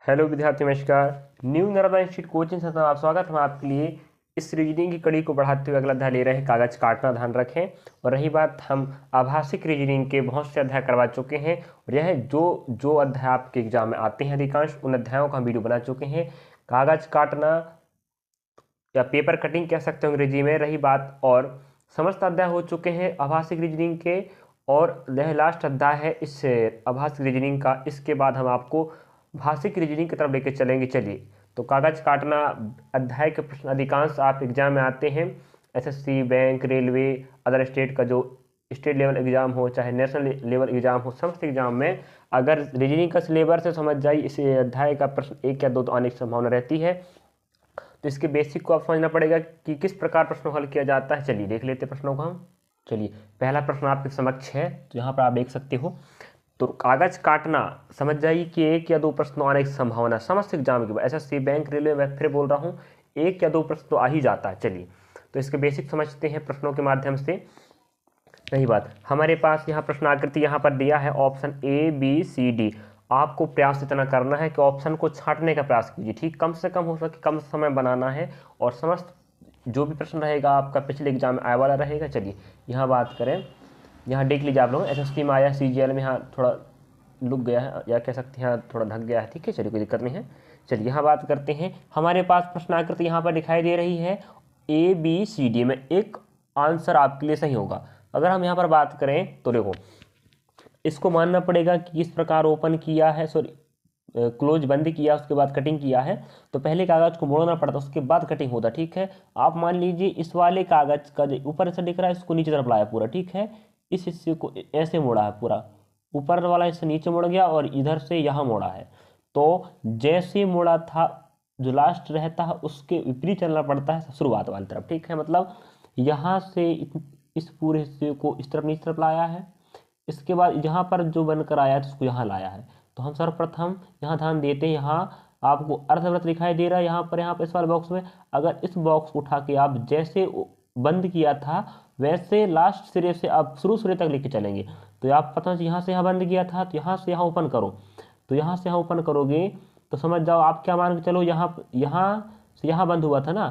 Hello विद्यार्थी, नमस्कार। New Narmada institute coaching संस्थान में आप स्वागत। हम आपके लिए इस रीजनिंग की कड़ी को बढ़ाते हुए अगला अध्याय ले रहे हैं, कागज काटना। ध्यान रखें। और रही बात, हम आभासिक रीजनिंग के बहुत से अध्याय करवा चुके हैं और यह जो जो अध्याय आपके एग्जाम में आते हैं अधिकांश उन अध्यायों का हम वीडियो बना चुके हैं। कागज काटना या पेपर कटिंग कह सकते हो अंग्रेजी में। रही बात, और समस्त अध्याय हो चुके हैं आभासिक रीजनिंग के, और यह लास्ट अध्याय है इस आभासिक रीजनिंग का। इसके बाद हम आपको भाषिक रीजनिंग की तरफ लेकर चलेंगे। चलिए, तो कागज काटना अध्याय के प्रश्न अधिकांश आप एग्जाम में आते हैं। SSC, bank, railway, other state का जो स्टेट लेवल एग्जाम हो, चाहे नेशनल लेवल एग्जाम हो, समस्त एग्जाम में अगर रीजनिंग का सिलेबस से समझ जाइए, इस अध्याय का प्रश्न 1 या 2 तो आने की संभावना रहती है। तो इसके बेसिक को आप समझना पड़ेगा कि किस प्रकार प्रश्नों को हल किया जाता है। चलिए देख लेते हैं प्रश्नों को हम। चलिए, पहला प्रश्न आपके समक्ष है, तो यहाँ पर आप देख सकते हो। तो कागज काटना समझ जाइए कि 1 या 2 प्रश्न आने की संभावना समस्त एग्जाम के, एसएससी, बैंक, रेलवे, मैं फिर बोल रहा हूँ 1 या 2 प्रश्न तो आ ही जाता है। चलिए, तो इसके बेसिक समझते हैं प्रश्नों के माध्यम से। रही बात, हमारे पास यहाँ प्रश्न आकृति यहाँ पर दिया है ऑप्शन ABCD। आपको प्रयास इतना करना है कि ऑप्शन को छांटने का प्रयास कीजिए, ठीक। कम से कम हो सके कम समय बनाना है, और समस्त जो भी प्रश्न रहेगा आपका पिछले एग्जाम में आने वाला रहेगा। चलिए यहाँ बात करें, यहाँ देख लीजिए आप लोग, एसएससी में आया, CGL में यहाँ थोड़ा लुक गया है, या कह सकते हैं यहाँ थोड़ा ढक गया है, ठीक है। चलिए, कोई दिक्कत नहीं है। चलिए यहाँ बात करते हैं। हमारे पास प्रश्न आकृति यहाँ पर दिखाई दे रही है ABCD में एक आंसर आपके लिए सही होगा। अगर हम यहाँ पर बात करें तो देखो, इसको मानना पड़ेगा कि किस प्रकार ओपन किया है, सॉरी क्लोज बंद किया, उसके बाद कटिंग किया है। तो पहले कागज को मोड़ना पड़ता, उसके बाद कटिंग होता, ठीक है। आप मान लीजिए इस वाले कागज का जो ऊपर से दिख रहा है इसको नीचे तरफ लाया पूरा, ठीक है। इस हिस्से को ऐसे मोड़ा है पूरा, ऊपर वाला हिस्सा नीचे मुड़ गया और इधर से यहाँ मोड़ा है। तो जैसे मोड़ा था, जो लास्ट रहता है उसके विपरीत चलना पड़ता है शुरुआत वाली तरफ, ठीक है। मतलब यहाँ से इस पूरे हिस्से को इस तरफ नीचे तरफ लाया है, इसके बाद यहाँ पर जो बनकर आया है उसको यहाँ लाया है। तो हम सर्वप्रथम यहाँ ध्यान देते हैं, यहाँ आपको अर्धवृत्त दिखाई दे रहा है यहाँ पर इस वाले बॉक्स में। अगर इस बॉक्स को उठा के आप जैसे बंद किया था वैसे लास्ट सिरे से आप शुरू सिरे तक लेके चलेंगे, तो आप पता है यहाँ से यहाँ बंद किया था, तो यहाँ से यहाँ ओपन करो। तो यहाँ से यहाँ ओपन करोगे तो समझ जाओ, आप क्या मान के चलो, यहाँ से यहाँ बंद हुआ था ना,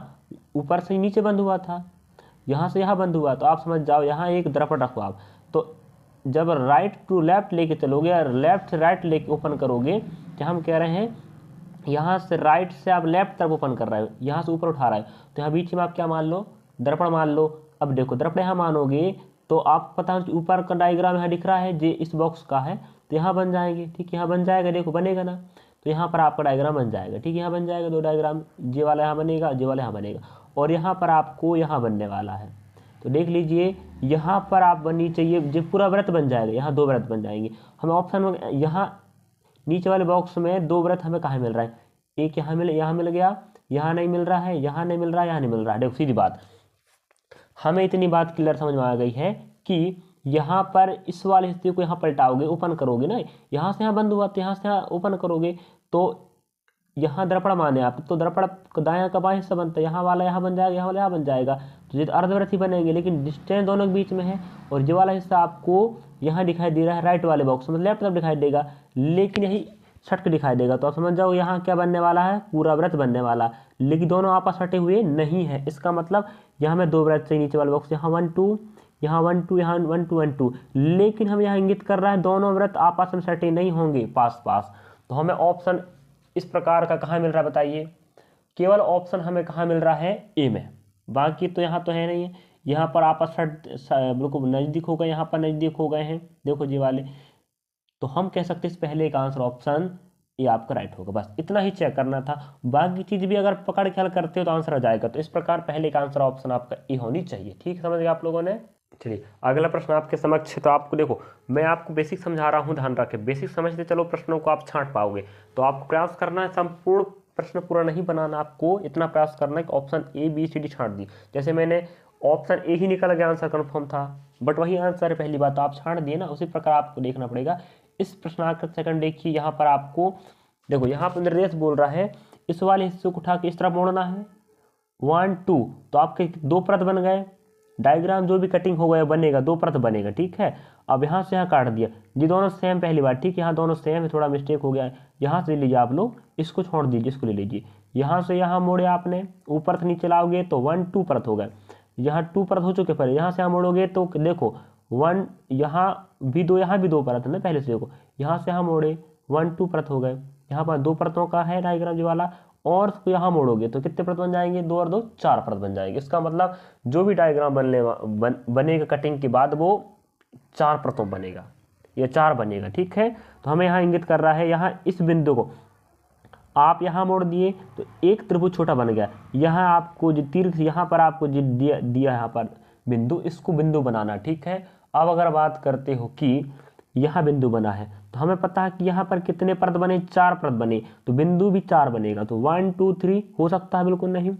ऊपर से नीचे बंद हुआ था, यहाँ से यहाँ बंद हुआ। तो आप समझ जाओ यहाँ एक दर्पण रखो आप। तो जब राइट टू लेफ्ट लेके चलोगे और लेफ्ट से राइट लेके ओपन करोगे, क्या हम कह रहे हैं, यहाँ से राइट से आप लेफ्ट तरफ ओपन कर रहे हो, यहाँ से ऊपर उठा रहे हो, तो यहाँ बीच में आप क्या मान लो, दर्पण मान लो। अब देखो, दर्पण यहाँ मानोगे तो आप पता है ऊपर का डायग्राम यहाँ दिख रहा है, जे इस बॉक्स का है, तो यहाँ बन जाएंगे, ठीक। यहाँ बन जाएगा, देखो बनेगा ना। तो यहाँ पर आपका डायग्राम बन जाएगा, ठीक। यहाँ बन जाएगा 2 डायग्राम, जे वाला यहाँ बनेगा, जे वाला यहाँ बनेगा, और यहाँ पर आपको यहाँ बनने वाला है। तो देख लीजिए, यहाँ पर आप बननी चाहिए, जो पूरा व्रत बन जाएगा, यहाँ 2 व्रत बन जाएंगे। हमें ऑप्शन में यहाँ नीचे वाले बॉक्स में 2 व्रत हमें कहाँ मिल रहा है, एक यहाँ मिल गया, यहाँ नहीं मिल रहा है, यहाँ नहीं मिल रहा है, यहाँ नहीं मिल रहा है। देखो सीधी बात, हमें इतनी बात क्लियर समझ में आ गई है कि यहाँ पर इस वाले हिस्से को यहाँ पलटाओगे, ओपन करोगे ना, यहाँ से यहाँ बंद हुआ तो यहाँ से यहाँ ओपन करोगे, तो यहाँ दर्पण माने आप, तो दर्पण दायां का बायां हिस्सा बनता है, यहाँ वाला यहाँ बन जाएगा, यहाँ वाला यहाँ बन जाएगा, तो ये अर्धवृत्त ही बनेंगे, लेकिन डिस्टेंस दोनों के बीच में है। और जो वाला हिस्सा आपको यहाँ दिखाई दे रहा है राइट वाले बॉक्स में, लेफ्ट तरफ दिखाई देगा, लेकिन यही सट दिखाई देगा। तो आप समझ जाओ यहाँ क्या बनने वाला है, पूरा व्रत बनने वाला, लेकिन दोनों आपस सटे हुए नहीं है। इसका मतलब यहाँ में 2 व्रत से नीचे वाले बॉक्स, यहाँ 1 2, यहाँ 1 2, यहाँ 1 2 1 2, लेकिन हम यहाँ इंगित कर रहा है दोनों व्रत आपस में सटे नहीं होंगे, पास पास। तो हमें ऑप्शन इस प्रकार का कहाँ मिल रहा है बताइए, केवल ऑप्शन हमें कहाँ मिल रहा है, ए में। बाकी तो यहाँ तो है नहीं है, यहाँ पर आपस बिल्कुल नज़दीक हो गए, यहाँ पर नज़दीक हो गए हैं, देखो जी वाले। तो हम कह सकते हैं इस पहले का आंसर ऑप्शन ये आपका राइट होगा। बस इतना ही चेक करना था, बाकी चीज़ भी अगर पकड़ के हल करते हो तो आंसर आ जाएगा। तो इस प्रकार पहले का आंसर ऑप्शन आपका ए होनी चाहिए, ठीक समझ गए आप लोगों ने। चलिए, अगला प्रश्न आपके समक्ष है। तो आपको देखो, मैं आपको बेसिक समझा रहा हूँ, ध्यान रखें, बेसिक समझते चलो प्रश्नों को आप छांट पाओगे। तो आपको प्रयास करना है संपूर्ण प्रश्न पूरा नहीं बनाना, आपको इतना प्रयास करना है कि ऑप्शन ABCD छांट दी। जैसे मैंने ऑप्शन ए ही निकल गया, आंसर कन्फर्म था, बट वही आंसर है पहली बात, तो आप छांट दिए ना, उसी प्रकार आपको देखना पड़ेगा। इस प्रश्नार्थ सेकंड देखिए, यहाँ पर आपको देखो, यहाँ पर निर्देश बोल रहा है इस वाले हिस्से को उठा के इस तरफ मोड़ना है, 1 2, तो आपके 2 परत बन गए, डायग्राम जो भी कटिंग होगा बनेगा, 2 परत बनेगा, ठीक है। अब यहाँ से यहाँ काट दिया, ये दोनों सेम पहली बार, ठीक है, यहाँ दोनों सेम है, थोड़ा मिस्टेक हो गया है। यहाँ से ले लीजिए आप लोग, इसको छोड़ दीजिए, इसको ले लीजिए। यहाँ से यहाँ मोड़े आपने, ऊपर से नीचे लाओगे तो 1 2 परत हो गए, यहाँ 2 परत हो चुके पहले। यहाँ से यहाँ मोड़ोगे तो देखो 1, यहाँ भी 2, यहाँ भी 2 परत है ना पहले से, देखो यहाँ से यहाँ मोड़े 1 2 परत हो गए। यहाँ पर 2 परतों का है डायग्राम जो वाला, और उसको यहाँ मोड़ोगे तो कितने परत बन जाएंगे, 2 और 2 4 परत बन जाएंगे। इसका मतलब जो भी डायग्राम बनेगा कटिंग के बाद वो 4 परतों बनेगा, ये 4 बनेगा, ठीक है। तो हमें यहाँ इंगित कर रहा है, यहाँ इस बिंदु को आप यहाँ मोड़ दिए तो एक त्रिभुज छोटा बन गया। यहाँ आपको जो तीर यहाँ पर आपको जो दिया यहाँ पर बिंदु, इसको बिंदु बनाना, ठीक है। अब अगर बात करते हो कि यहाँ बिंदु बना है तो हमें पता है कि यहाँ पर कितने परत बने, 4 परत बने, तो बिंदु भी 4 बनेगा। तो 1 2 3 हो सकता है, बिल्कुल नहीं,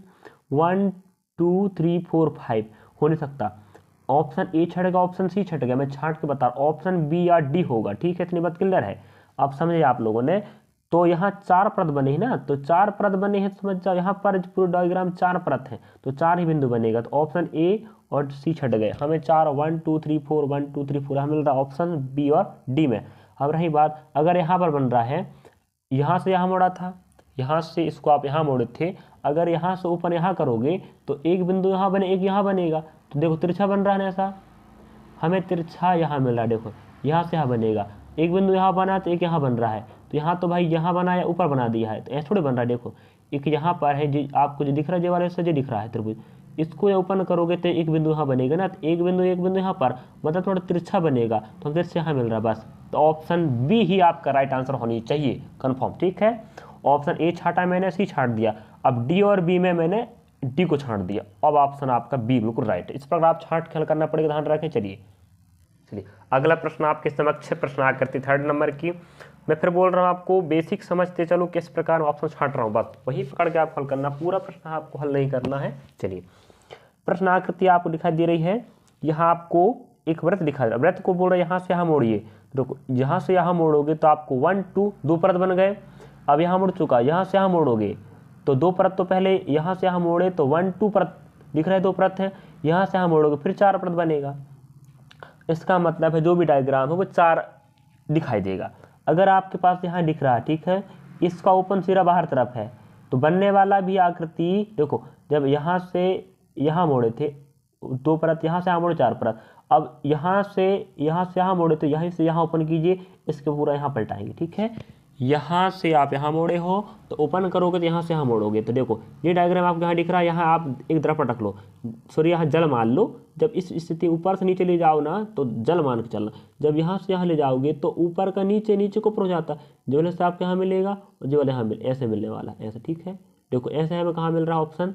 1 2 3 4 5 हो नहीं सकता। ऑप्शन ए छट गया, ऑप्शन सी छट गया, मैं छाट के बता रहा हूँ, ऑप्शन बी या डी होगा, ठीक है। इतनी बात क्लियर है, अब समझे आप लोगों ने। तो यहाँ 4 परत बने ही ना, तो 4 परत बने हैं, समझ जाओ यहाँ पर पूरा डायग्राम 4 परत है, तो 4 ही बिंदु बनेगा। तो ऑप्शन ए और सी छट गए, हमें 4 1 2 3 4 1 2 3 4 हमें मिल रहा है ऑप्शन बी और डी में। अब रही बात, अगर यहाँ पर बन रहा है, यहाँ से यहाँ मोड़ा था, यहाँ से इसको आप यहाँ मोड़े थे, अगर यहाँ से ऊपर यहाँ करोगे तो एक बिंदु यहाँ बने, एक यहाँ बनेगा, तो देखो तिरछा बन रहा है ना ऐसा, हमें तिरछा यहाँ मिल रहा है, देखो यहाँ से यहाँ बनेगा, एक बिंदु यहाँ बना तो एक यहाँ बन रहा है, तो यहाँ तो भाई यहाँ बना या ऊपर बना दिया है, तो ऐसे थोड़े बन रहा है। देखो एक यहाँ पर है जी, आपको जो दिख रहा है ये वाला हिस्सा जो दिख रहा है त्रिभुज, इसको या ओपन करोगे तो एक बिंदु यहाँ बनेगा ना, तो एक बिंदु यहाँ पर, मतलब थोड़ा तिरछा बनेगा, तो हमसे इससे यहाँ मिल रहा है बस। तो ऑप्शन बी ही आपका राइट आंसर होनी चाहिए, कन्फर्म, ठीक है। ऑप्शन ए छाटा मैंने, सी छाट दिया, अब डी और बी में मैंने डी को छाट दिया, अब ऑप्शन आपका बी बिल्कुल राइट है। इस प्रकार आप छाट के हल करना पड़ेगा, ध्यान रखें। चलिए अगला प्रश्न आपके समक्ष है, प्रश्न आकृति 3rd नंबर की। मैं फिर बोल रहा हूँ आपको बेसिक समझते चलो किस प्रकार ऑप्शन छाट रहा हूँ, बस वही पकड़ के आप हल करना, पूरा प्रश्न आपको हल नहीं करना है। चलिए प्रश्न आकृति आपको दिखाई दे रही है, यहाँ आपको एक वृत्त दिखा रहा है, वृत्त को बोल रहा है यहाँ से यहाँ मोड़िए, देखो यहाँ से यहाँ मोड़ोगे तो आपको 1 2 2 परत बन गए। अब यहाँ मुड़ चुका, यहाँ से यहाँ मोड़ोगे तो 2 परत, तो पहले यहाँ से यहाँ मोड़े तो 1 2 परत दिख रहा है, 2 परत है, यहाँ से यहाँ मोड़ोगे फिर 4 परत बनेगा। इसका मतलब है जो भी डायग्राम है वो 4 दिखाई देगा। अगर आपके पास यहाँ दिख रहा है, ठीक है, इसका ओपन सिरा बाहर तरफ है, तो बनने वाला भी आकृति देखो, जब यहाँ से यहाँ मोड़े थे 2 परत, यहाँ से यहाँ मोड़े 4 परत, अब यहाँ से यहाँ मोड़े तो यहाँ से यहाँ ओपन कीजिए, इसके पूरा यहाँ पलटाएंगे, ठीक है। यहाँ से आप यहाँ मोड़े हो तो ओपन करोगे तो यहाँ से यहाँ मोड़ोगे, तो देखो ये डायग्राम आपको यहाँ दिख रहा है, यहाँ आप एक तरफ रख लो, सॉरी यहाँ जल मान लो, जब इस स्थिति ऊपर से नीचे ले जाओ ना तो जल मान के चलना, जब यहाँ से यहाँ ले जाओगे तो ऊपर का नीचे, नीचे को ऊपर हो जाता है, जो वाले से आपके यहाँ मिलेगा और जो वाले यहाँ ऐसे मिलने वाला है, ऐसे, ठीक है। देखो ऐसे हमें कहाँ मिल रहा है ऑप्शन,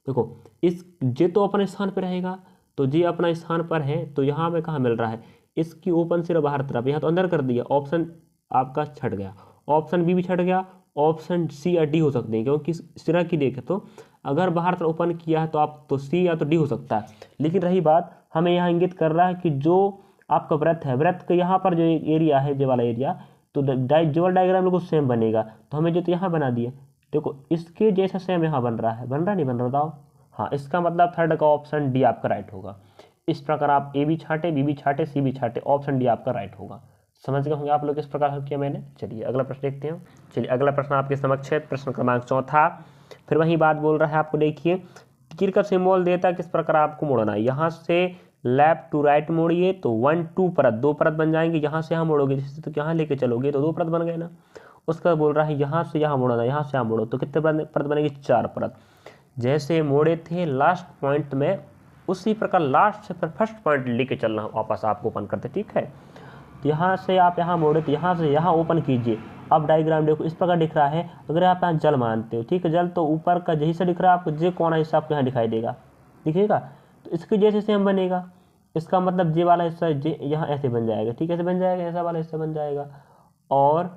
देखो इस जे तो अपने स्थान पर रहेगा, तो जे अपना स्थान पर है, तो यहाँ हमें कहाँ मिल रहा है, इसकी ओपन सिरा बाहर तरफ, यहाँ तो अंदर कर दिया, ऑप्शन आपका छट गया, ऑप्शन बी भी छट गया, ऑप्शन सी या डी हो सकते हैं, क्योंकि सिरा की देखे तो अगर बाहर तरफ ओपन किया है तो आप तो सी या तो डी हो सकता है। लेकिन रही बात, हमें यहाँ इंगित कर रहा है कि जो आपका वृत्त है, वृत्त के यहाँ पर जो एरिया है, जो वाला एरिया, तो जो डायग्राम बिल्कुल सेम बनेगा, तो हमें जो तो यहाँ बना दिया, देखो इसके जैसा सेम यहाँ बन रहा है, बन रहा नहीं बन रहा बताओ, हाँ, इसका मतलब 3rd का ऑप्शन डी आपका राइट होगा। इस प्रकार आप ए भी छाटे, बी भी छाटे, सी भी छाटे, ऑप्शन डी आपका राइट होगा। समझ गए होंगे आप लोग किस प्रकार हल किया मैंने। चलिए अगला प्रश्न देखते हैं। चलिए अगला प्रश्न आपके समक्ष है, प्रश्न क्रमांक 4था। फिर वही बात बोल रहा है आपको, देखिए तीर का सिंबल देता है किस प्रकार आपको मोड़ना है, यहाँ से लेफ्ट टू राइट मोड़िए तो 1 2 परत, 2 परत बन जाएंगे, यहाँ से यहाँ मोड़ोगे जैसे तो यहाँ लेके चलोगे तो 2 परत बन गए ना। उसका बोल रहा है यहाँ से यहाँ मोड़ना, यहाँ से यहाँ मोड़ो तो कितने परत बनेगी, 4 परत। जैसे मोड़े थे लास्ट पॉइंट में, उसी प्रकार लास्ट से फिर फर्स्ट पॉइंट लेके चलना वापस आपको ओपन करते, ठीक है। यहाँ से आप यहाँ मोड़े तो यहाँ से यहाँ ओपन कीजिए। अब डायग्राम देखो इस प्रकार दिख रहा है, अगर आप यहाँ जल मानते हो, ठीक है, जल तो ऊपर का जही से दिख रहा है आपको, जे कौन हिस्सा आपको यहाँ दिखाई देगा, दिखेगा, तो इसके जैसे सेम बनेगा। इसका मतलब जे वाला हिस्सा जे यहाँ ऐसे बन जाएगा, ठीक है, ऐसे बन जाएगा, ऐसा वाला हिस्सा बन जाएगा। और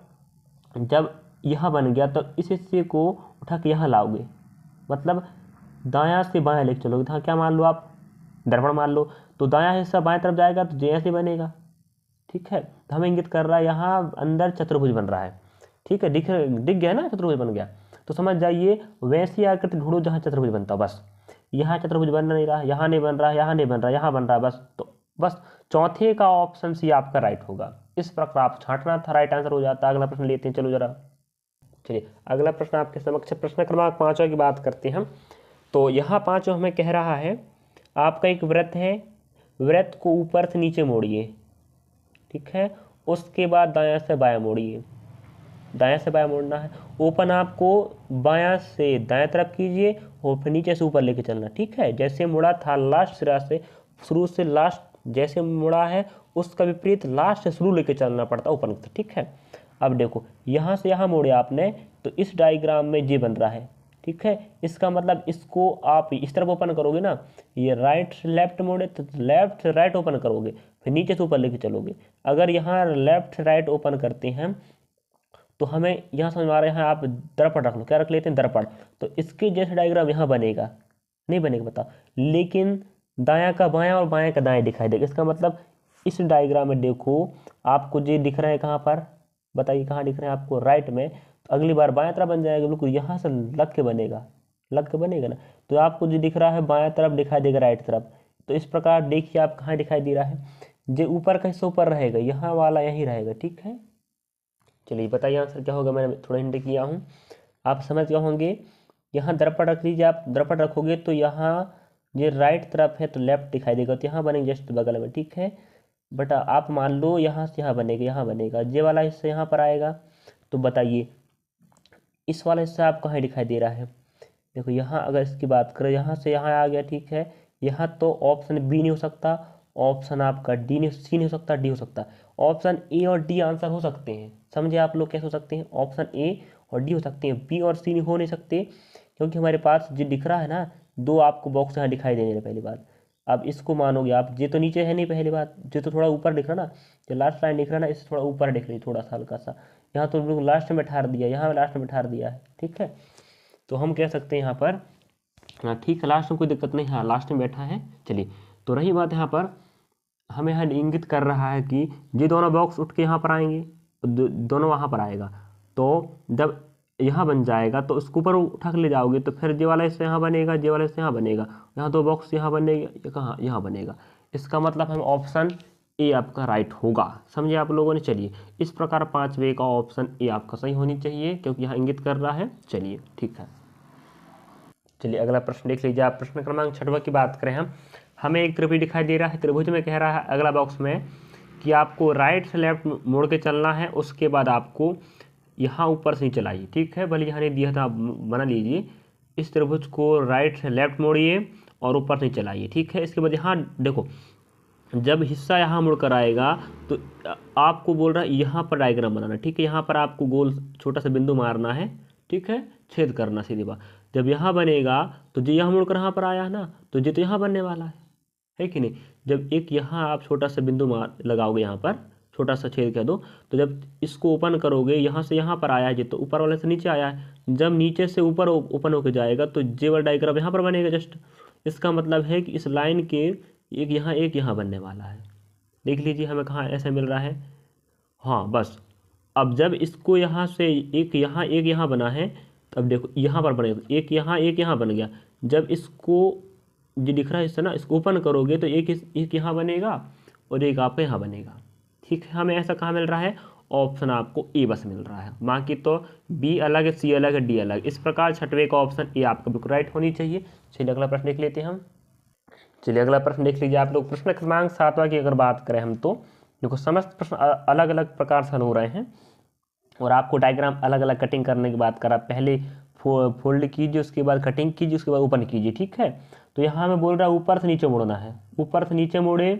जब यहाँ बन गया तो इस हिस्से को उठा के यहाँ लाओगे, मतलब दायां से बायां लेके चलोगे, तो क्या मान लो आप, दर्पण मान लो, तो दायां हिस्सा बाएं तरफ जाएगा तो जे ऐसे बनेगा, ठीक है। तो हमें इंगित कर रहा है यहाँ अंदर चतुर्भुज बन रहा है, ठीक है, दिख गया ना, चतुर्भुज बन गया, तो समझ जाइए वैसी आकृति ढूंढो जहाँ चतुर्भुज बनता हो, बस यहाँ चतुर्भुज बन नहीं रहा, यहाँ नहीं बन रहा, यहाँ नहीं बन रहा, यहाँ बन रहा है, बस तो बस चौथे का ऑप्शन सी आपका राइट होगा। इस प्रकार आप छांटना था, राइट आंसर हो जाता है। अगला प्रश्न लेते हैं, चलो जरा। चलिए अगला प्रश्न आपके समक्ष, प्रश्न क्रमांक 5 की बात करते हैं हम। तो यहाँ 5 हमें कह रहा है आपका एक वृत्त है, वृत्त को ऊपर से नीचे मोड़िए, ठीक है, उसके बाद दायां से बायां मोड़िए, दायां से बायां मोड़ना है। ओपन आपको बायां से दाएं तरफ कीजिए और फिर नीचे से ऊपर लेके चलना, ठीक है। जैसे मुड़ा था लास्ट सिरा से, शुरू से लास्ट जैसे मुड़ा है उसका विपरीत लास्ट से शुरू लेके चलना पड़ता ओपन, ठीक है। अब देखो यहाँ से यहाँ मोड़े आपने तो इस डायग्राम में ये बन रहा है, ठीक है। इसका मतलब इसको आप इस तरफ ओपन करोगे ना, ये राइट से लेफ्ट मोड़े तो लेफ्ट से राइट ओपन करोगे, फिर नीचे से ऊपर लेके चलोगे। अगर यहाँ लेफ्ट से राइट ओपन करते हैं तो हमें यहाँ समझ में आ रहा है, यहाँ आप दर्पण रख लो, क्या रख लेते हैं, दर्पण। तो इसके जैसे डायग्राम यहाँ बनेगा, नहीं बनेगा बताओ, लेकिन दायां का बायां और बायां का दाएं दिखाई देगा। इसका मतलब इस डायग्राम में देखो आपको जो दिख रहा है कहाँ पर, बताइए कहाँ दिख रहा है आपको, राइट में। तो अगली बार बायां तरफ बन जाएगा, बिल्कुल यहाँ से लग के बनेगा, लग के बनेगा ना। तो आपको जो दिख रहा है बायां तरफ दिखाई देगा राइट तरफ। तो इस प्रकार देखिए आप कहाँ दिखाई दे रहा है, जो ऊपर का हिस्सा ऊपर रहेगा, यहाँ वाला यहीं रहेगा, ठीक है। चलिए बताइए आंसर क्या होगा, मैंने थोड़ा हिंट किया हूँ, आप समझ गए होंगे। यहाँ दर्पण रख लीजिए, आप दर्पण रखोगे तो यहाँ ये राइट तरफ है तो लेफ्ट दिखाई देगा, तो यहाँ बनेगा जस्ट बगल में, ठीक है। बट आप मान लो यहाँ से यहाँ बनेगा, यहाँ बनेगा, ये वाला हिस्सा यहाँ पर आएगा। तो बताइए इस वाला हिस्सा आप कहाँ दिखाई दे रहा है, देखो यहाँ अगर इसकी बात करें, यहाँ से यहाँ आ गया, ठीक है। यहाँ तो ऑप्शन बी नहीं हो सकता, ऑप्शन आपका डी नहीं, सी नहीं हो सकता, डी हो सकता। ऑप्शन ए और डी आंसर हो सकते हैं, समझे आप लोग कैसे हो सकते हैं, ऑप्शन ए और डी हो सकते हैं, बी और सी नहीं हो नहीं सकते, क्योंकि हमारे पास जो दिख रहा है ना, दो आपको बॉक्स यहाँ दिखाई देने पहली बात। अब इसको मानोगे आप, ये तो नीचे है नहीं पहली बात, ये तो थोड़ा ऊपर दिख रहा ना, जो लास्ट लाइन दिख रहा ना, इससे थोड़ा ऊपर दिख रही, थोड़ा सा हल्का सा। यहाँ तो बिल्कुल लास्ट में ठार दिया, यहाँ लास्ट में ठार दिया है, ठीक है। तो हम कह सकते हैं यहाँ पर, हाँ ठीक है, लास्ट में कोई दिक्कत नहीं, हाँ लास्ट में बैठा है। चलिए तो रही बात यहाँ पर, हमें यहाँ इंगित कर रहा है कि ये दोनों बॉक्स उठ के यहाँ पर आएंगे, दोनों वहाँ पर आएगा। तो जब यहाँ बन जाएगा तो उसके ऊपर उठा के ले जाओगे तो फिर ये वाला इससे यहाँ बनेगा, ये वाला इससे यहाँ बनेगा, यहाँ दो बॉक्स यहाँ बनेगा, ये कहाँ यहाँ बनेगा। इसका मतलब हम ऑप्शन ए आपका राइट होगा, समझे आप लोगों ने। चलिए इस प्रकार 5वें का ऑप्शन ए आपका सही होनी चाहिए, क्योंकि यहाँ इंगित कर रहा है। चलिए ठीक है, चलिए अगला प्रश्न देख लीजिए आप। प्रश्न क्रमांक 6 की बात करें हम, हमें एक त्रिभुज दिखाई दे रहा है, त्रिभुज में कह रहा है अगला बॉक्स में कि आपको राइट से लेफ्ट मोड़ के चलना है, उसके बाद आपको यहाँ ऊपर से नीचे लाइए, ठीक है। भले यहाँ नहीं दिया था, आप बना लीजिए। इस त्रिभुज को राइट से लेफ्ट मोड़िए और ऊपर से नीचे लाइए, ठीक है। इसके बाद यहाँ देखो, जब हिस्सा यहाँ मुड़कर आएगा तो आपको बोल रहा है यहाँ पर डायग्राम बनाना, ठीक है। यहाँ पर आपको गोल छोटा सा बिंदु मारना है, ठीक है, छेद करना सीधी बात। जब यहाँ बनेगा तो जो यहाँ मुड़कर यहाँ पर आया है ना, तो ये तो यहाँ बनने वाला है कि नहीं। जब एक यहाँ आप छोटा सा बिंदु मार लगाओगे, यहाँ पर छोटा सा छेद कह दो, तो जब इसको ओपन करोगे, यहाँ से यहाँ पर आया है, तो ऊपर वाले से नीचे आया है, जब नीचे से ऊपर ओपन होकर जाएगा तो जे वाला डायग्राम यहाँ पर बनेगा जस्ट। इसका मतलब है कि इस लाइन के एक यहाँ बनने वाला है। देख लीजिए हमें कहाँ ऐसे मिल रहा है, हाँ बस। अब जब इसको यहाँ से एक यहाँ बना है, तब देखो यहाँ पर बनेगा, एक यहाँ बन गया। जब इसको जो दिख रहा है इससे ना, इसको ओपन करोगे तो एक यहाँ बनेगा और एक आपका यहाँ बनेगा, ठीक है। हमें ऐसा कहाँ मिल रहा है, ऑप्शन आपको ए बस मिल रहा है, बाकी तो बी अलग है, सी अलग है, डी अलग। इस प्रकार 6वें का ऑप्शन ए आपका बिल्कुल राइट होनी चाहिए। चलिए अगला प्रश्न देख लेते हैं हम। चलिए अगला प्रश्न देख लीजिए आप लोग। प्रश्न क्रमांक 7 की अगर बात करें हम, तो देखो समस्त प्रश्न अलग अलग प्रकार से हल हो रहे हैं और आपको डायग्राम अलग अलग कटिंग करने की बात करा। पहले फोल्ड कीजिए, उसके बाद कटिंग कीजिए, उसके बाद ओपन कीजिए, ठीक है। तो यहाँ हमें बोल रहा है ऊपर से नीचे मोड़ना है, ऊपर से नीचे मोड़े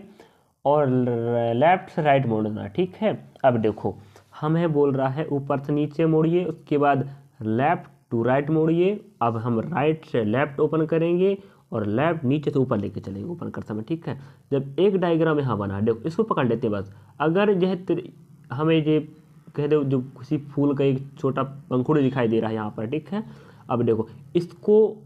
और लेफ्ट से राइट मोड़ना, ठीक है। अब देखो हमें बोल रहा है ऊपर से नीचे मोड़िए, उसके बाद लेफ्ट टू राइट मोड़िए। अब हम राइट से लेफ्ट ओपन करेंगे और लेफ्ट नीचे से ऊपर लेके चलेंगे ओपन करते समय, ठीक है। जब एक डायग्राम यहाँ बना, देखो इसको पकड़ लेते हैं बस। अगर यह हमें ये कह दो, जो किसी फूल का एक छोटा पंखुड़ी दिखाई दे रहा है यहाँ पर, ठीक है। अब देखो इसको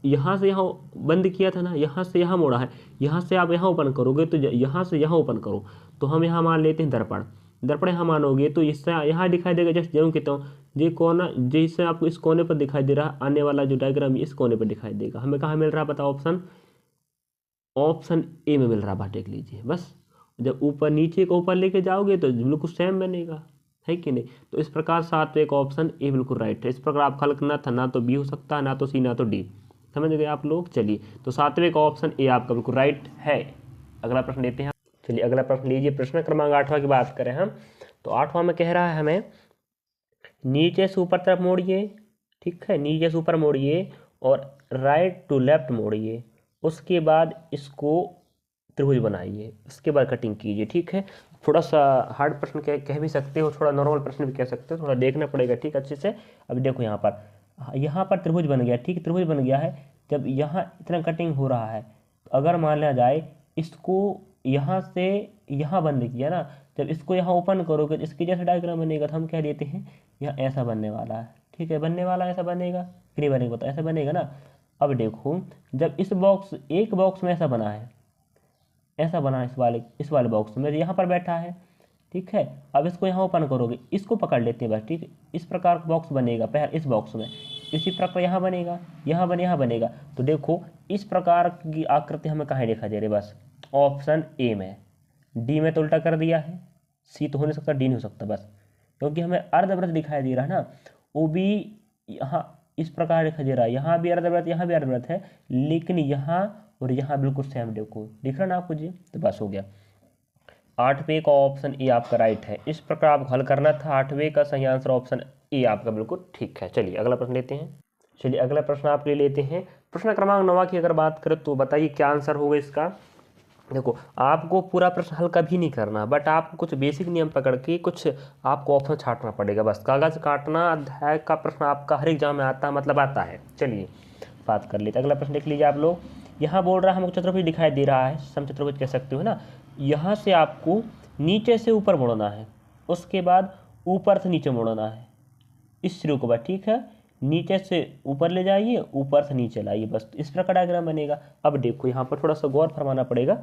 यहाँ से यहाँ बंद किया था ना, यहाँ से यहाँ मोड़ा है, यहाँ से आप यहाँ ओपन करोगे तो यहाँ से यहाँ ओपन करो, तो हम यहाँ मान लेते हैं दर्पण। दर्पण यहाँ मानोगे तो इससे यहाँ दिखाई देगा, जैसे जो कहता हूँ ये कोना, जैसे आपको इस कोने पर दिखाई दे रहा है, आने वाला जो डायग्राम इस कोने पर दिखाई देगा। हमें कहाँ मिल रहा है बताओ? ऑप्शन ए में मिल रहा है। बात देख लीजिए बस। जब ऊपर नीचे को ऊपर लेके जाओगे तो बिल्कुल सेम बनेगा, है कि नहीं? तो इस प्रकार सातवें का ऑप्शन ए बिल्कुल राइट है। इस प्रकार आप हल करना था, ना तो बी हो सकता है, ना तो सी, ना तो डी। समझ गए आप लोग? चलिए, तो सातवें का ऑप्शन ए आपका बिल्कुल राइट है। अगला प्रश्न लेते हैं। चलिए अगला प्रश्न लीजिए। प्रश्न क्रमांक 8वां की बात करें हम, तो 8वां में कह रहा है हमें नीचे से ऊपर तरफ मोड़िए, ठीक है, नीचे से ऊपर मोड़िए और राइट टू लेफ्ट मोड़िए, उसके बाद इसको त्रिभुज बनाइए, उसके बाद कटिंग कीजिए, ठीक है। थोड़ा सा हार्ड प्रश्न कह भी सकते हो, थोड़ा नॉर्मल प्रश्न भी कह सकते हो, थोड़ा देखना पड़ेगा, ठीक अच्छे से। अब देखो यहाँ पर त्रिभुज बन गया, ठीक, त्रिभुज बन गया है। जब यहाँ इतना कटिंग हो रहा है, तो अगर मान लिया जाए इसको यहाँ से यहाँ बंद किया ना, जब इसको यहाँ ओपन करोगे तो इसके जैसा डायग्राम बनेगा, तो हम कह देते हैं यहाँ ऐसा बनने वाला है, ठीक है, बनने वाला ऐसा बनेगा कि नहीं बनेगा? बताओ, ऐसा बनेगा ना। अब देखो, जब इस बॉक्स, एक बॉक्स में ऐसा बना है, ऐसा बना इस वाले बॉक्स में यहाँ पर बैठा है, ठीक है। अब इसको यहाँ ओपन करोगे, इसको पकड़ लेते हैं बस, ठीक है। इस प्रकार का बॉक्स बनेगा पहले इस बॉक्स में, इसी प्रकार यहाँ बनेगा, यहाँ बनेगा। तो देखो इस प्रकार की आकृति हमें कहाँ दिखाई दे रही है? बस ऑप्शन ए में। डी में तो उल्टा कर दिया है, सी तो हो नहीं सकता, डी नहीं हो सकता, बस क्योंकि हमें अर्धवृत्त दिखाई दे रहा है ना, वो भी यहाँ इस प्रकार दिखाई दे रहा है, यहाँ भी अर्धवृत्त, यहाँ भी अर्धवृत्त है, लेकिन यहाँ और यहाँ बिल्कुल सेम देखो, दिख रहा ना आपको जी? तो बस हो गया। 8वें का ऑप्शन ए आपका राइट है। इस प्रकार आप हल करना था। 8वें का सही आंसर ऑप्शन ए आपका बिल्कुल ठीक है। चलिए अगला प्रश्न लेते हैं। चलिए अगला प्रश्न आपके लिए लेते हैं। प्रश्न क्रमांक 9 की अगर बात करें तो बताइए क्या आंसर होगा इसका। देखो, आपको पूरा प्रश्न हल कभी नहीं करना, बट आपको कुछ बेसिक नियम पकड़ के कुछ आपको ऑप्शन छांटना पड़ेगा। बस कागज काटना अध्याय का प्रश्न आपका हर एग्जाम में आता है, मतलब आता है। चलिए बात कर लेते हैं। अगला प्रश्न देख लीजिए आप लोग। यहाँ बोल रहा है हमको चतुर्भुज दिखाई दे रहा है, समचतुर्भुज कह सकते हो ना। यहाँ से आपको नीचे से ऊपर मोड़ना है, उसके बाद ऊपर से नीचे मोड़ना है, इस शुरू को, बस ठीक है। नीचे से ऊपर ले जाइए, ऊपर से नीचे लाइए, बस इस प्रकार डायग्राम बनेगा। अब देखो यहाँ पर थोड़ा सा गौर फरमाना पड़ेगा।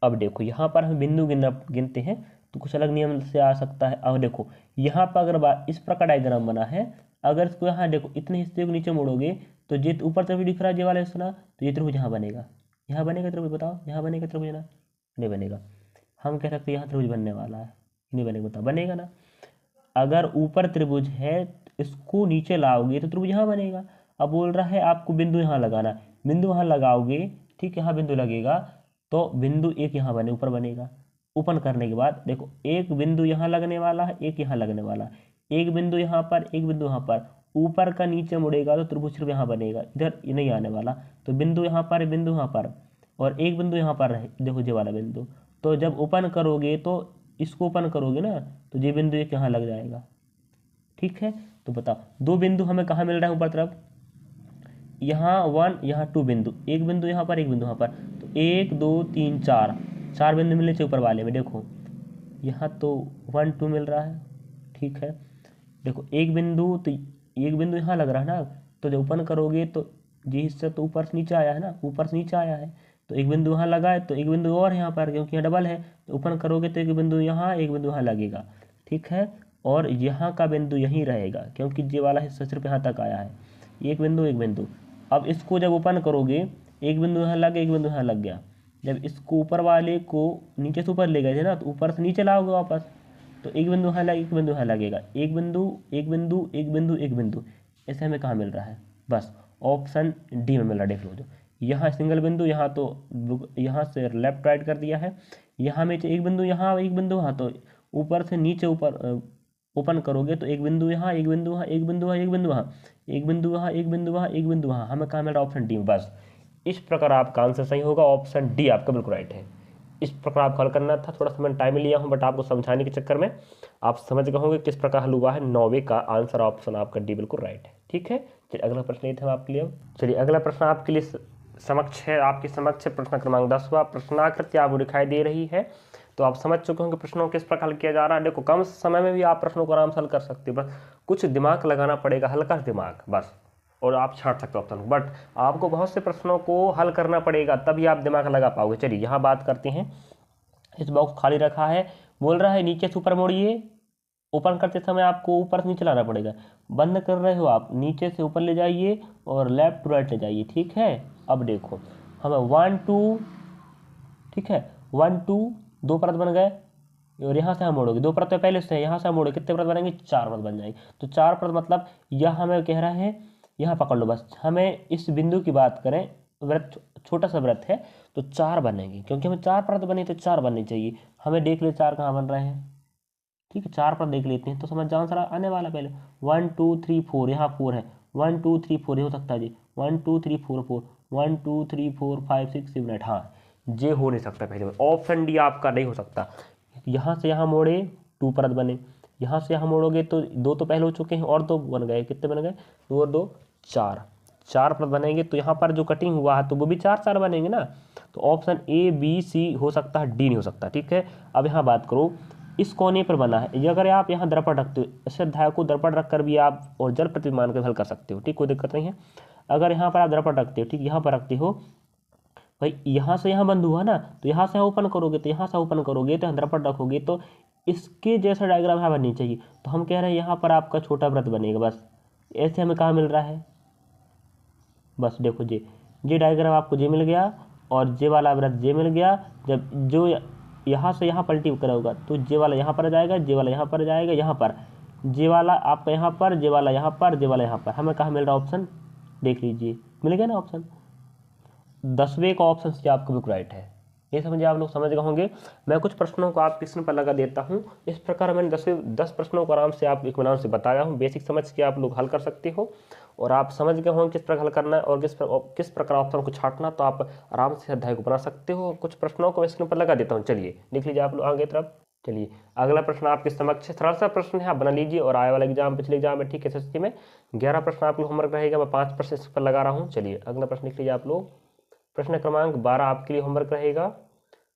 अब देखो यहाँ पर हम बिंदु गिनते हैं तो कुछ अलग नियम से आ सकता है। अब देखो यहाँ पर अगर इस प्रकार डायग्राम बना है, अगर इसको यहाँ देखो इतने हिस्से को नीचे मोड़ोगे तो ये ऊपर तरफ दिख रहा है, ये वाला हिस्सा ना, तो ये त्रिभुज यहाँ बनेगा, यहाँ बनेगा त्रिभुज? बताओ, यहाँ बनेगा त्रिभुज ना? नहीं बनेगा। हम कह सकते हैं यहाँ त्रिभुज बनने वाला है, नहीं बनेगा? बताओ, बनेगा ना? अगर ऊपर त्रिभुज है, इसको नीचे लाओगे तो त्रिभुज यहाँ बनेगा। अब बोल रहा है आपको बिंदु यहाँ लगाना, बिंदु यहाँ लगाओगे, ठीक है, यहाँ बिंदु लगेगा तो बिंदु एक यहाँ बने, ऊपर बनेगा। ओपन करने के बाद देखो एक बिंदु यहाँ लगने वाला है, एक यहाँ लगने वाला है, एक बिंदु यहाँ पर, एक बिंदु यहाँ पर। ऊपर का नीचे मुड़ेगा तो त्रिभुज सिर्फ यहाँ बनेगा, इधर नहीं आने वाला। तो बिंदु यहाँ पर, बिंदु यहाँ पर, और एक बिंदु यहाँ पर रहे, देखो ये वाला बिंदु। तो जब ओपन करोगे तो इसको ओपन करोगे ना, तो ये बिंदु एक यहाँ लग जाएगा, ठीक है। तो बताओ दो बिंदु हमें कहाँ मिल रहा है ऊपर तरफ? यहाँ 1, यहाँ 2 बिंदु, एक बिंदु यहाँ पर, एक बिंदु यहाँ पर। तो 1 2 3 4 बिंदु मिलने चाहिए ऊपर वाले में। देखो यहाँ तो 1 2 मिल रहा है, ठीक है। देखो एक बिंदु, तो एक बिंदु यहाँ लग रहा है ना, तो जब ओपन करोगे तो ये हिस्सा तो ऊपर से नीचे आया है ना, ऊपर से नीचे आया है। तो एक बिंदु यहाँ लगा है, तो एक बिंदु और यहाँ पर, क्योंकि यहाँ डबल है, तो ओपन करोगे तो एक बिंदु यहाँ, एक बिंदु यहाँ लगेगा, ठीक है। और यहाँ का बिंदु यहीं रहेगा, क्योंकि ये वाला हिस्सा सिर्फ यहाँ तक आया है। एक बिंदु, एक बिंदु। अब इसको जब ओपन करोगे, एक बिंदु यहाँ लग गया, एक बिंदु यहाँ लग गया। जब इसको ऊपर वाले को नीचे से ऊपर ले गए थे ना, तो ऊपर से नीचे लाओगे वापस, तो एक बिंदु यहाँ लगे, एक बिंदु यहाँ लगेगा, एक बिंदु, एक बिंदु, एक बिंदु, एक बिंदु। ऐसे हमें कहाँ मिल रहा है? बस ऑप्शन डी में मिल रहा है। देख लो, जो यहाँ सिंगल बिंदु, यहाँ तो यहाँ से लेफ्ट राइट कर दिया है, यहाँ में एक बिंदु यहाँ, एक बिंदु यहाँ। तो ऊपर से नीचे ऊपर ओपन करोगे तो एक बिंदु यहाँ, एक बिंदु यहाँ, एक बिंदु यहाँ, एक बिंदु यहाँ, एक बिंदु यहाँ, एक बिंदु यहाँ, एक बिंदु यहाँ। हमें कहाँ मिल रहा है? ऑप्शन डी में। बस इस प्रकार आपका आंसर सही होगा, ऑप्शन डी आपका बिल्कुल राइट है। इस प्रकार आप हल करना था। थोड़ा सा मैं टाइम लिया हूँ, बट आपको समझाने के चक्कर में आप समझ गए होंगे किस प्रकार हल हुआ है। 9वें का आंसर ऑप्शन आपका डी बिल्कुल राइट है, ठीक है। चलिए अगला प्रश्न ये था आपके लिए। चलिए अगला प्रश्न आपके लिए समक्ष है, आपके समक्ष है प्रश्न क्रमांक 10वां। प्रश्नाकृति आपको दिखाई दे रही है, तो आप समझ चुके होंगे प्रश्नों को किस प्रकार हल किया जा रहा है। देखो कम समय में भी आप प्रश्नों को आराम से हल कर सकते हो, बस कुछ दिमाग लगाना पड़ेगा, हल्का दिमाग बस, और आप छांट सकते हो ऑप्शन। बट आपको बहुत से प्रश्नों को हल करना पड़ेगा, तभी आप दिमाग लगा पाओगे। चलिए यहाँ बात करते हैं इस बॉक्स खाली रखा है, बोल रहा है नीचे से ऊपर मोड़िए। ओपन करते समय आपको ऊपर से नीचे लाना पड़ेगा। बंद कर रहे हो आप, नीचे से ऊपर ले जाइए और लेफ्ट टू राइट ले जाइए, ठीक है। अब देखो हमें 1 2, ठीक है, 1 2 दो परत बन गए, और यहाँ से हम मोड़ोगे, दो परत तो पहले से है, यहाँ से हम मोड़ोगे, कितने परत बनेंगे, 4 परत बन जाएंगे। तो 4 परत मतलब यह हमें कह रहा है, यहाँ पकड़ लो बस, हमें इस बिंदु की बात करें, व्रत छोटा सा व्रत है तो 4 बनेंगे, क्योंकि हमें 4 परत बनी तो 4 बननी चाहिए। हमें देख ले 4 कहाँ बन रहे हैं, ठीक है, 4 पर देख लेते हैं तो समझ आंसर आने वाला। पहले 1 2 3 4, यहाँ 4 है, 1 2 3 4 ये हो सकता है जी, 1 2 3 4 4, 1 2 3 4 5 6 7 8, हाँ ये हो नहीं सकता पहले में, ऑप्शन डी आपका नहीं हो सकता। यहाँ से यहाँ मोड़े 2 परत बने, यहाँ से यहाँ मोड़ोगे तो 2 तो पहले हो चुके हैं और 2 बन गए, कितने बन गए, 2 और 2 4, 4 परत बनेंगे। तो यहाँ पर जो कटिंग हुआ है तो वो भी 4 4 बनेंगे ना। तो ऑप्शन ए बी सी हो सकता है, डी नहीं हो सकता, ठीक है। अब यहाँ बात करो, इस कोने पर बना है, ये अगर आप यहाँ दर्पण रखते हो, इस अध्याय को दर्पण रखकर भी आप और जल प्रतिमान को हल कर सकते हो, ठीक, कोई दिक्कत नहीं है। अगर यहाँ पर आप दर्पण रखते हो, ठीक, यहाँ पर रखते हो भाई, यहाँ से यहाँ बंद हुआ ना, तो यहाँ से ओपन करोगे, तो यहाँ से ओपन करोगे तो दर्पण रखोगे तो इसके जैसा डायग्राम यहाँ बननी चाहिए। तो हम कह रहे हैं यहाँ पर आपका छोटा व्रत बनेगा, बस ऐसे हमें कहाँ मिल रहा है, बस देखो ये डायग्राम आपको जे मिल गया, और जे वाला व्रत जे मिल गया। जब जो यहाँ से यहाँ पलटी करोगा तो जे वाला यहाँ पर जाएगा, जे वाला यहाँ पर जाएगा, यहाँ पर जे वाला आपका यहाँ पर, जे वाला यहाँ पर, जे वाला यहाँ पर, हमें कहाँ मिल रहा ऑप्शन, देख लीजिए मिल गया ना ऑप्शन। 10वें का ऑप्शन से आपका बिल्कुल राइट है। ये समझिए, आप लोग समझ गए होंगे। मैं कुछ प्रश्नों को आपके स्क्रीन पर लगा देता हूँ, इस प्रकार मैंने 10 प्रश्नों को आराम से आप इत्मीनान से बताया हूँ, बेसिक समझ के आप लोग हल कर सकते हो। और आप समझ गए होंगे किस प्रकार हल करना है और किस प्रकार ऑप्शन को छांटना, तो आप आराम से अध्याय को बना सकते हो। कुछ प्रश्नों को स्क्रीन पर लगा देता हूँ, चलिए देख लीजिए आप लोग आगे तरफ। चलिए अगला प्रश्न आपके समक्ष सरल सा प्रश्न है, आप बना लीजिए। और आए वाला एग्जाम, पिछले एग्जाम में, ठीक है, एसएससी में 11 प्रश्न आप लोग होमवर्क रहेगा, मैं 5 प्रश्न इस पर लगा रहा हूँ। चलिए अगला प्रश्न लिख लीजिए आप लोग। प्रश्न क्रमांक 12 आपके लिए होमवर्क रहेगा,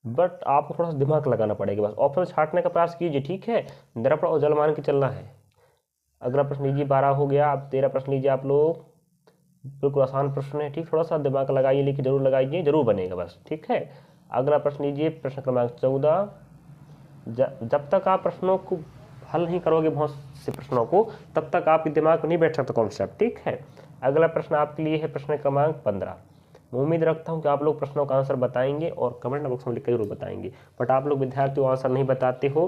बट आपको थोड़ा सा दिमाग लगाना पड़ेगा, बस ऑप्शन छांटने का प्रयास कीजिए, ठीक है। दर्पण और जलमान की चलना है। अगला प्रश्न लीजिए, 12 हो गया, आप 13 प्रश्न लीजिए आप लोग। बिल्कुल आसान प्रश्न है, ठीक, थोड़ा सा दिमाग लगाइए, लेकिन जरूर लगाइए, जरूर बनेगा बस, ठीक है। अगला प्रश्न लीजिए, प्रश्न क्रमांक 14। जब तक आप प्रश्नों को हल नहीं करोगे, बहुत से प्रश्नों को, तब तक आपके दिमाग में नहीं बैठ सकता कॉन्सेप्ट, ठीक है। अगला प्रश्न आपके लिए है प्रश्न क्रमांक 15। मैं उम्मीद रखता हूं कि आप लोग प्रश्नों का आंसर बताएंगे और कमेंट बॉक्स में लिखकर जरूर बताएंगे, बट आप लोग विद्यार्थी आंसर नहीं बताते हो।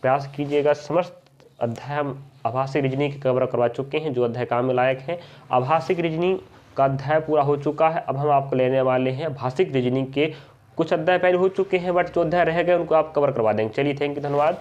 प्रयास कीजिएगा। समस्त अध्याय हम आभासिक रीजनिंग की कवर करवा चुके हैं, जो अध्याय काम में लायक है। आभासिक रीजनिंग का अध्याय पूरा हो चुका है, अब हम आपको लेने वाले हैं भाषिक रीजनिंग के कुछ अध्याय पहले हो चुके हैं, बट जो अध्याय रह गए उनको आप कवर करवा देंगे। चलिए, थैंक यू, धन्यवाद।